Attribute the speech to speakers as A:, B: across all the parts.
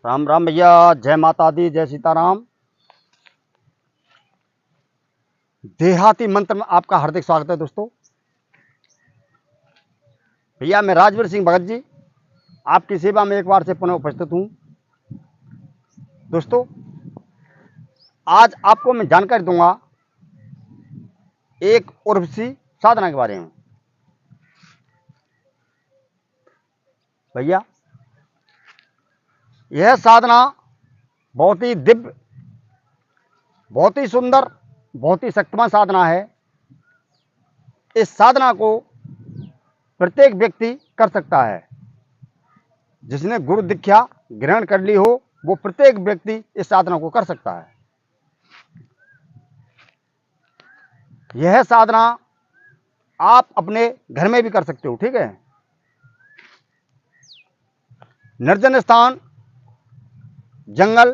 A: राम राम भैया। जय माता दी, जय सीताराम। देहाती मंत्र में आपका हार्दिक स्वागत है दोस्तों। भैया मैं राजवीर सिंह भगत जी आपकी सेवा में एक बार से पुनः उपस्थित हूँ। दोस्तों आज आपको मैं जानकारी दूंगा एक उर्वशी साधना के बारे में। भैया यह साधना बहुत ही दिव्य, बहुत ही सुंदर, बहुत ही शक्तिमान साधना है। इस साधना को प्रत्येक व्यक्ति कर सकता है। जिसने गुरु दीक्षा ग्रहण कर ली हो वो प्रत्येक व्यक्ति इस साधना को कर सकता है। यह साधना आप अपने घर में भी कर सकते हो। ठीक है, निर्जन स्थान, जंगल,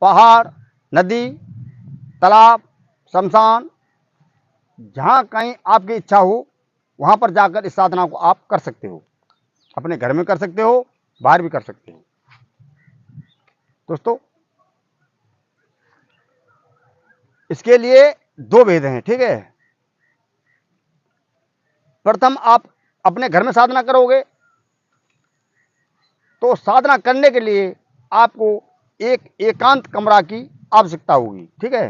A: पहाड़, नदी, तालाब, शमशान, जहां कहीं आपकी इच्छा हो वहां पर जाकर इस साधना को आप कर सकते हो। अपने घर में कर सकते हो, बाहर भी कर सकते हो। दोस्तों इसके लिए दो भेद हैं। ठीक है, प्रथम आप अपने घर में साधना करोगे तो साधना करने के लिए आपको एक एकांत कमरा की आवश्यकता होगी। ठीक है,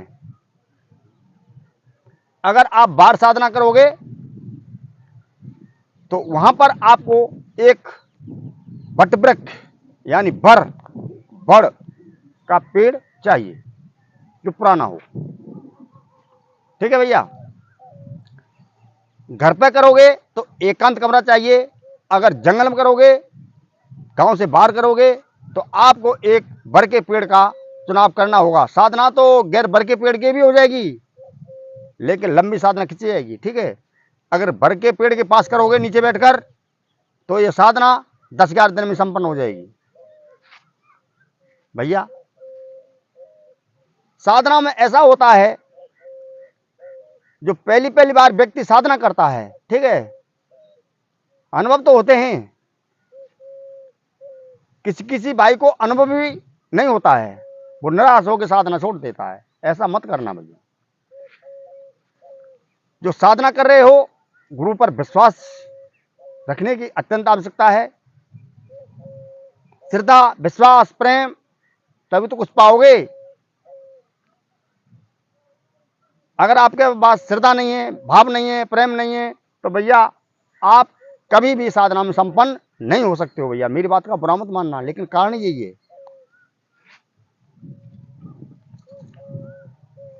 A: अगर आप बाहर साधना करोगे तो वहां पर आपको एक वटवृक्ष यानी बड़ का पेड़ चाहिए जो पुराना हो। ठीक है भैया, घर पे करोगे तो एकांत कमरा चाहिए। अगर जंगल में करोगे, गांव से बाहर करोगे तो आपको एक बर के पेड़ का चुनाव करना होगा। साधना तो गैर बर के पेड़ की भी हो जाएगी लेकिन लंबी साधना खींची जाएगी। ठीक है, अगर बर के पेड़ के पास करोगे नीचे बैठकर तो यह साधना 10-11 दिन में संपन्न हो जाएगी। भैया साधना में ऐसा होता है, जो पहली पहली बार व्यक्ति साधना करता है, ठीक है, अनुभव तो होते हैं, किसी किसी भाई को अनुभव भी नहीं होता है, वो निराश होकर साधना छोड़ देता है। ऐसा मत करना भैया। जो साधना कर रहे हो गुरु पर विश्वास रखने की अत्यंत आवश्यकता है। श्रद्धा, विश्वास, प्रेम, तभी तो कुछ पाओगे। अगर आपके पास श्रद्धा नहीं है, भाव नहीं है, प्रेम नहीं है तो भैया आप कभी भी साधना में संपन्न नहीं हो सकते हो। भैया मेरी बात का बुरा मत मानना, लेकिन कारण यही है,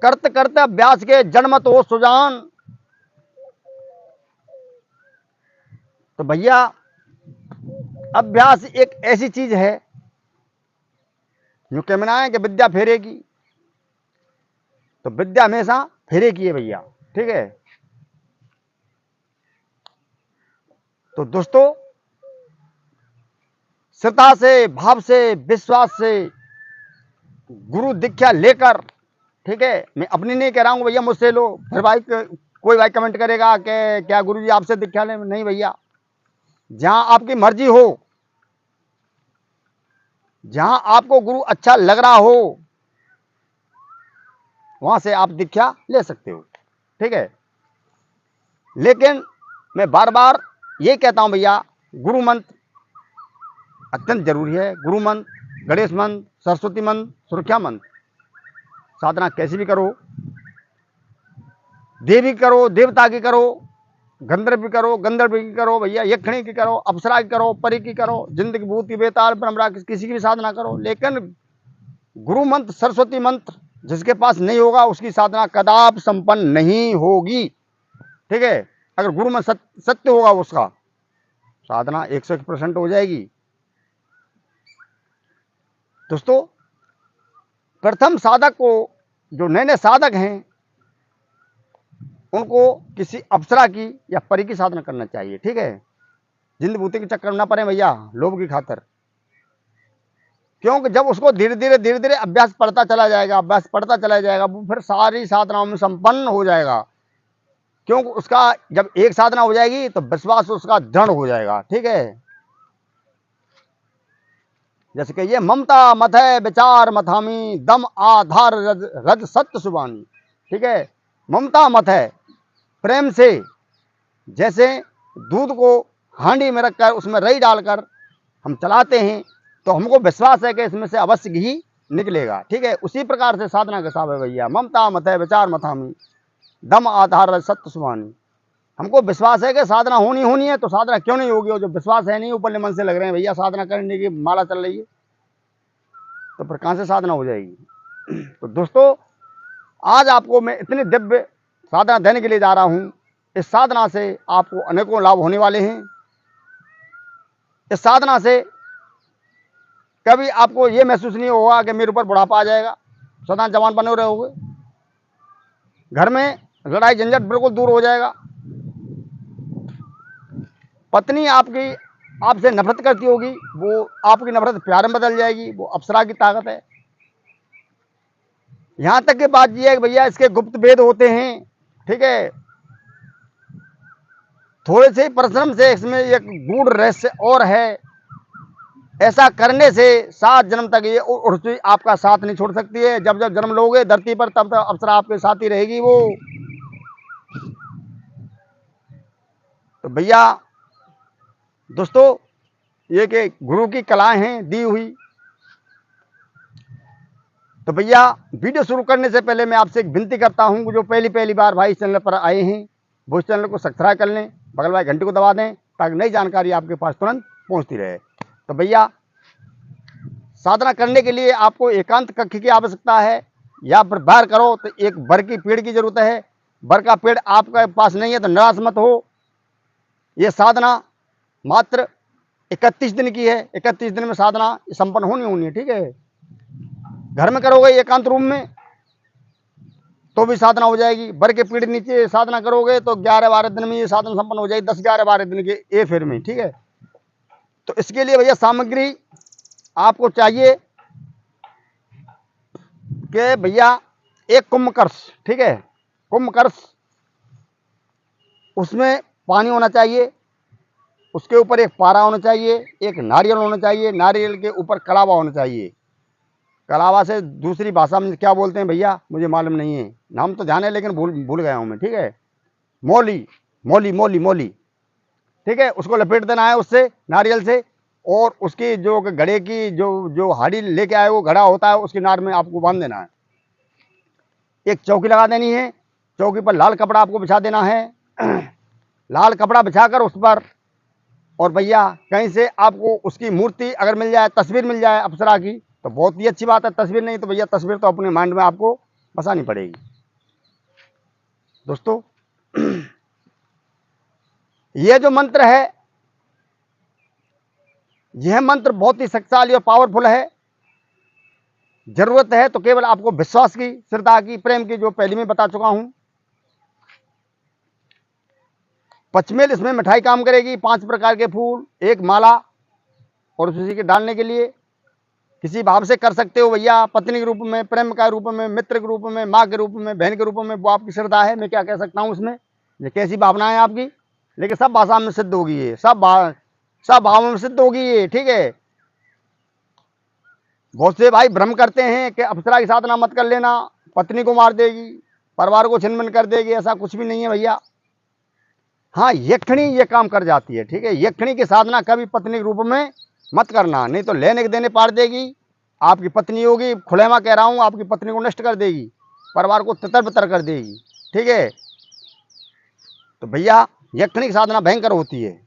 A: करते करते अभ्यास के जन्मत हो सुजान। तो भैया अभ्यास एक ऐसी चीज है जो कहना है कि विद्या फेरेगी, तो विद्या हमेशा फेरेगी है भैया। ठीक है, तो दोस्तों श्रद्धा से, भाव से, विश्वास से गुरु दीक्षा लेकर, ठीक है, मैं अपनी नहीं कह रहा हूं भैया, मुझसे लो। फिर भाई कोई भाई कमेंट करेगा कि क्या गुरु जी आपसे दीक्षा ले। नहीं भैया, जहां आपकी मर्जी हो, जहां आपको गुरु अच्छा लग रहा हो वहां से आप दीक्षा ले सकते हो। ठीक है, लेकिन मैं बार बार ये कहता हूं भैया, गुरु मंत्र अत्यंत जरूरी है। गुरु मंत्र, गणेश मंत्र, सरस्वती मंत्र, सुरक्षा मंत्र। साधना कैसी भी करो, देवी करो, देवता की करो, गंधर्व की करो, गंधर्व की करो, भैया यक्षिणी की करो, अप्सरा की करो, परी की करो, जिंदगी भूत की, बेताल ब्रह्मरा, किसी की भी साधना करो, लेकिन गुरु मंत्र, सरस्वती मंत्र जिसके पास नहीं होगा उसकी साधना कदापि संपन्न नहीं होगी। ठीक है, अगर गुरु में सत्य होगा उसका, साधना 101% हो जाएगी। दोस्तों प्रथम साधक को, जो नए नए साधक हैं, उनको किसी अप्सरा की या परी की साधना करना चाहिए। ठीक है, जिंद भूति के चक्कर में ना पड़े भैया, लोभ की खातर। क्योंकि जब उसको धीरे धीरे अभ्यास पढ़ता चला जाएगा, अभ्यास पढ़ता चला जाएगा, वो फिर सारी साधनाओं में संपन्न हो जाएगा। क्योंकि उसका जब एक साधना हो जाएगी तो विश्वास उसका दृढ़ हो जाएगा। ठीक है, जैसे कि ये ममता मत है विचार मथामी, दम आधार रज रज सत्य सुबानी। ठीक है, ममता मत है, प्रेम से, जैसे दूध को हांडी में रखकर उसमें रई डालकर हम चलाते हैं तो हमको विश्वास है कि इसमें से अवश्य घी निकलेगा। ठीक है, उसी प्रकार से साधना का साहब है भैया, ममता मत है विचार मथामी, दम आधार रज सत्य सुबानी। हमको विश्वास है कि साधना होनी है, तो साधना क्यों नहीं होगी? और जो विश्वास है नहीं, ऊपर मन से लग रहे हैं भैया साधना करने की माला चल रही है, तो फिर कहाँ से साधना हो जाएगी? तो दोस्तों, आज आपको मैं इतनी दिव्य साधना देने के लिए जा रहा हूँ। इस साधना से आपको अनेकों लाभ होने वाले हैं। इस साधना से कभी आपको ये महसूस नहीं होगा कि मेरे ऊपर बुढ़ापा आ जाएगा, सदा जवान बने रहोगे। घर में लड़ाई झंझट बिल्कुल दूर हो जाएगा। पत्नी आपकी आपसे नफरत करती होगी, वो आपकी नफरत प्यार में बदल जाएगी। वो अप्सरा की ताकत है। यहां तक की बात यह है कि भैया इसके गुप्त भेद होते हैं। ठीक है, थोड़े से परिश्रम से इसमें एक गूढ़ रहस्य और है। ऐसा करने से 7 जन्म तक ये उर्वशी आपका साथ नहीं छोड़ सकती है। जब जब जन्म लोगे धरती पर, तब तक अप्सरा आपके साथ ही रहेगी वो। तो भैया दोस्तों, ये कि गुरु की कलाएं हैं दी हुई। तो भैया वीडियो शुरू करने से पहले मैं आपसे एक विनती करता हूं, जो पहली बार भाई इस चैनल पर आए हैं वो इस चैनल को सब्सक्राइब कर लें, बगल वाले घंटे को दबा दें, ताकि नई जानकारी आपके पास तुरंत पहुंचती रहे। तो भैया साधना करने के लिए आपको एकांत कक्ष की आवश्यकता है, या फिर बाहर करो तो एक बर की पेड़ की जरूरत है। बर का पेड़ आपके पास नहीं है तो निराश मत हो। ये साधना मात्र 31 दिन की है। 31 दिन में साधना संपन्न होनी है। ठीक है, घर में करोगे एकांत रूम में तो भी साधना हो जाएगी। बर के पेड़ नीचे साधना करोगे तो 11-12 दिन में ये साधना संपन्न हो जाएगी, 10-11-12 दिन के ए फेर में। ठीक है, तो इसके लिए भैया सामग्री आपको चाहिए कि भैया एक कुंभकर्ष। ठीक है, कुंभकर्ष, उसमें पानी होना चाहिए, उसके ऊपर एक पारा होना चाहिए, एक नारियल होना चाहिए, नारियल के ऊपर कलावा होना चाहिए। कलावा से दूसरी भाषा में क्या बोलते हैं भैया मुझे मालूम नहीं है, नाम तो ध्यान है लेकिन भूल गया हूँ मैं। ठीक है, मौली मौली मौली मौली। ठीक है, उसको लपेट देना है उससे, नारियल से, और उसकी जो घड़े की जो हाड़ी लेके आए वो घड़ा होता है, उसकी नार में आपको बांध देना है। एक चौकी लगा देनी है, चौकी पर लाल कपड़ा आपको बिछा देना है। लाल कपड़ा बिछाकर उस पर, और भैया कहीं से आपको उसकी मूर्ति अगर मिल जाए, तस्वीर मिल जाए अप्सरा की, तो बहुत ही अच्छी बात है। तस्वीर नहीं तो भैया तस्वीर तो अपने माइंड में आपको बसानी पड़ेगी। दोस्तों, यह जो मंत्र है, यह मंत्र बहुत ही शक्तिशाली और पावरफुल है। जरूरत है तो केवल आपको विश्वास की, श्रद्धा की, प्रेम की, जो पहले में बता चुका हूं। पचमेल इसमें मिठाई काम करेगी, 5 प्रकार के फूल, एक माला, और उसी के डालने के लिए किसी भाव से कर सकते हो भैया, पत्नी के रूप में, प्रेम का रूप में, मित्र के रूप में, माँ के रूप में, बहन के रूप में, वो आपकी श्रद्धा है। मैं क्या कह सकता हूँ उसमें, ये कैसी भावना है आपकी, लेकिन सब भाषा में सिद्ध होगी ये, सब भावों में सिद्ध होगी ये। ठीक है, बहुत से भाई भ्रम करते हैं कि अप्सरा की साधना मत कर लेना, पत्नी को मार देगी, परिवार को छिन्न भिन्न कर देगी। ऐसा कुछ भी नहीं है भैया। हाँ, यक्षिणी ये काम कर जाती है। ठीक है, यक्षिणी की साधना कभी पत्नी के रूप में मत करना, नहीं तो लेने के देने पार देगी। आपकी पत्नी होगी, खुलेमा कह रहा हूँ, आपकी पत्नी को नष्ट कर देगी, परिवार को तितर बितर कर देगी। ठीक है, तो भैया यक्षिणी की साधना भयंकर होती है,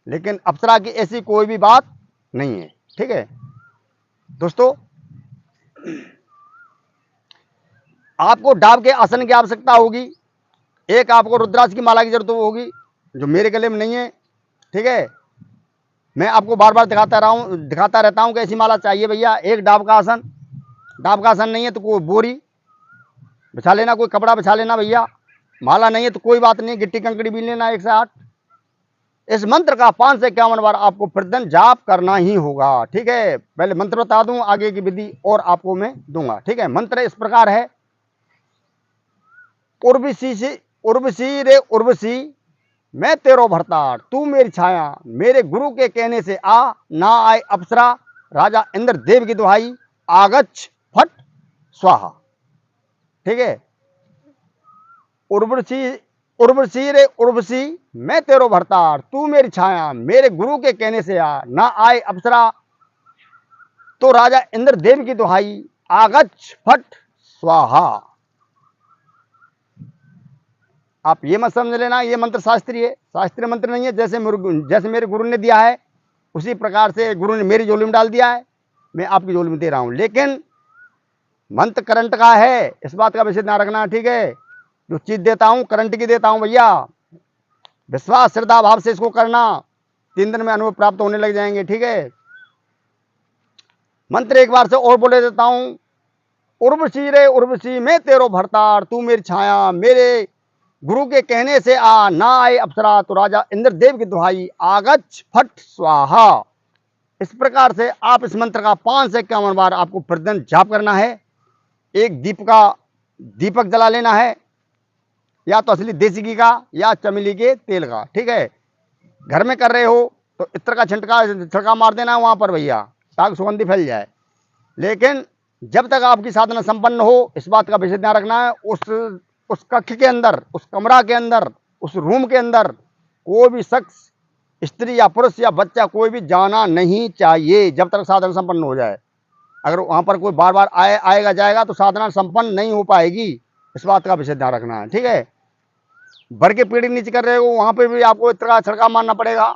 A: लेकिन अप्सरा की ऐसी कोई भी बात नहीं है। ठीक है दोस्तों, आपको डाब के आसन की आवश्यकता होगी। एक आपको रुद्राक्ष की माला की जरूरत होगी, जो मेरे गले में नहीं है। ठीक है, मैं आपको बार बार दिखाता रहता हूँ कि ऐसी माला चाहिए भैया। एक डाब का आसन, डाब का आसन नहीं है तो कोई बोरी बिछा लेना, कोई कपड़ा बिछा लेना भैया। माला नहीं है तो कोई बात नहीं, गिट्टी कंकड़ी बीन लेना 1 से 8। इस मंत्र का 5 से 51 बार आपको प्रतिदिन जाप करना ही होगा। ठीक है, पहले मंत्र बता दूं, आगे की विधि और आपको मैं दूंगा। ठीक है, मंत्र इस प्रकार है, उर्वशी रे उर्वशी, मैं तेरो भरतार, तू मेरी छाया, मेरे गुरु के कहने से आ, ना आए अप्सरा, राजा इंद्रदेव की दुहाई, आगच्छ फट स्वाहा। ठीक है। उर्वशी उर्वशी रे उर्वशी, मैं तेरो भरतार, तू मेरी छाया, मेरे गुरु के कहने से आ, ना आए अप्सरा तो राजा इंद्रदेव की दुहाई, आगच्छ फट स्वाहा। आप ये मत समझ लेना ये मंत्र शास्त्रीय है, शास्त्रीय मंत्र नहीं है। जैसे मेरे गुरु ने दिया है उसी प्रकार से गुरु ने मेरी झोली में डाल दिया है, मैं आपकी झोली में दे रहा हूं। लेकिन मंत्र करंट का है, इस बात का विशेष ध्यान रखना। ठीक है। जो चीज देता हूं करंट की देता हूं भैया, विश्वास श्रद्धा भाव से इसको करना, 3 दिन में अनुभव प्राप्त होने लग जाएंगे। ठीक है। मंत्र एक बार से और बोले देता हूं। उर्वशी रे उर्वशी, मैं तेरो भरतार, तू मेरी छाया, मेरे गुरु के कहने से आ, ना आए अप्सरा तो राजा इंद्रदेव की दुहाई, आगच्छ फट स्वाहा। इस प्रकार से आप इस मंत्र का 5 से 51 बार आपको प्रतिदिन जाप करना है। एक दीपक जला लेना है, या तो असली देसी घी का या चमेली के तेल का। ठीक है। घर में कर रहे हो तो इत्र का छिड़का मार देना वहां पर भैया, ताकि सुगंधी फैल जाए। लेकिन जब तक आपकी साधना संपन्न हो, इस बात का विशेष ध्यान रखना है, उस कक्ष के अंदर, उस कमरा के अंदर, उस रूम के अंदर कोई भी शख्स, स्त्री या पुरुष या बच्चा कोई भी जाना नहीं चाहिए, जब तक साधना संपन्न हो जाए। अगर वहां पर कोई बार बार आएगा जाएगा तो साधना संपन्न नहीं हो पाएगी। इस बात का विशेष ध्यान रखना है। ठीक है। भर के पीढ़ी नीचे कर रहे हो वहां पर भी आपको इत्र का छिड़का मारना पड़ेगा।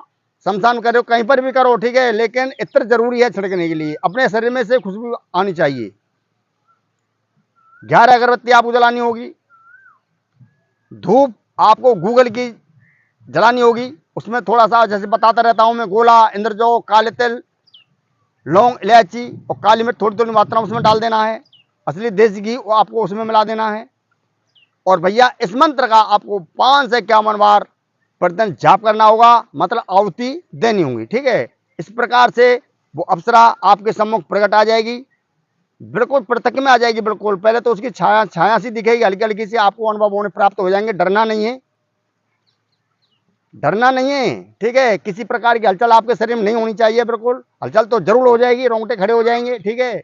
A: शमशान कर रहे हो कहीं पर भी करो। ठीक है। लेकिन इत्र जरूरी है छिड़कने के लिए, अपने शरीर में से खुशबू आनी चाहिए। 11 अगरबत्ती आपको जलानी होगी। धूप आपको गूगल की जलानी होगी। उसमें थोड़ा सा जैसे बताता रहता हूं मैं, गोला, इंद्रजौ, काले तिल, लौंग, इलायची और काली मिर्च थोड़ी थोड़ी मात्रा में उसमें डाल देना है। असली देसी घी वो आपको उसमें मिला देना है। और भैया इस मंत्र का आपको 5 से 51 बार प्रतिदिन जाप करना होगा, मतलब आहुति देनी होगी। ठीक है। इस प्रकार से वो अप्सरा आपके सम्मुख प्रकट आ जाएगी, बिल्कुल प्रत्यक्ष में आ जाएगी। बिल्कुल पहले तो उसकी छाया सी दिखेगी, हल्की हल्की सी, आपको अनुभव होने प्राप्त हो जाएंगे। डरना नहीं है, डरना नहीं है। ठीक है। किसी प्रकार की हलचल आपके शरीर में नहीं होनी चाहिए। बिल्कुल हलचल तो जरूर हो जाएगी, रोंगटे खड़े हो जाएंगे। ठीक है।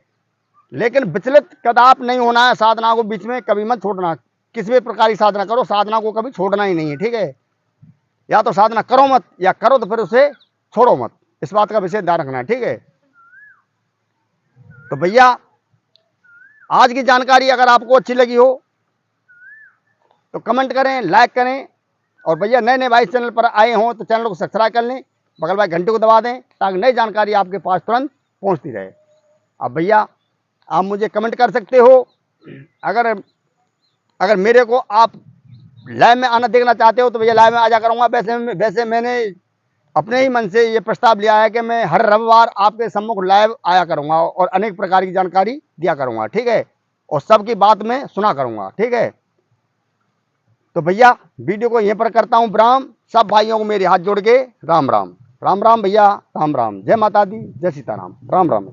A: लेकिन विचलित कदाप नहीं होना है। साधना को बीच में कभी मत छोड़ना। किसी भी प्रकार की साधना करो, साधना को कभी छोड़ना ही नहीं है। ठीक है। या तो साधना करो मत, या करो तो फिर उसे छोड़ो मत। इस बात का विशेष ध्यान रखना है। ठीक है। तो भैया आज की जानकारी अगर आपको अच्छी लगी हो तो कमेंट करें, लाइक करें। और भैया नए नए भाई चैनल पर आए हों तो चैनल को सब्सक्राइब कर लें, बगल वाले घंटे को दबा दें, ताकि नई जानकारी आपके पास तुरंत पहुंचती रहे। अब भैया आप मुझे कमेंट कर सकते हो। अगर मेरे को आप लाइव में आना देखना चाहते हो तो भैया लाइव में आ जा करूँगा। वैसे मैंने अपने ही मन से ये प्रस्ताव लिया है कि मैं हर रविवार आपके सम्मुख लाइव आया करूँगा और अनेक प्रकार की जानकारी दिया करूँगा। ठीक है। और सबकी बात में सुना करूँगा। ठीक है। तो भैया वीडियो को यहीं पर करता हूँ विराम। सब भाइयों को मेरे हाथ जोड़ के राम राम। राम राम भैया, राम राम। जय माता दी, जय सीताराम। राम राम।